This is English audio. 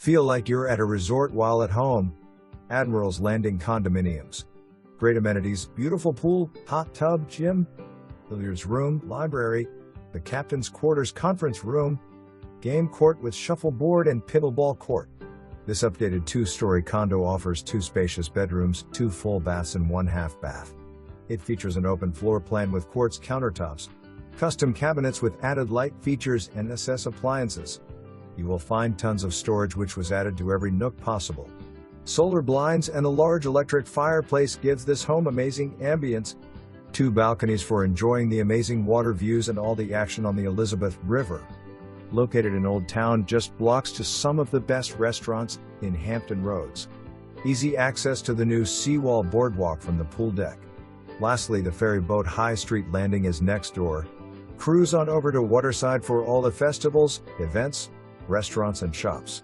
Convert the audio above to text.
Feel like you're at a resort while at home. Admirals Landing Condominiums. Great amenities, beautiful pool, hot tub, gym, billiards room, library, the captain's quarters conference room, game court with shuffleboard and pickleball court. This updated 2-story condo offers 2 spacious bedrooms, 2 full baths and 1 half bath. It features an open floor plan with quartz countertops, custom cabinets with added light features and SS appliances. You will find tons of storage which was added to every nook possible. Solar blinds and a large electric fireplace gives this home amazing ambience. 2 balconies for enjoying the amazing water views and all the action on the Elizabeth River. Located in Olde Towne, just blocks to some of the best restaurants in Hampton Roads. Easy access to the new seawall boardwalk from the pool deck. Lastly, the ferry boat High Street landing is next door. Cruise on over to Waterside for all the festivals, events, restaurants and shops.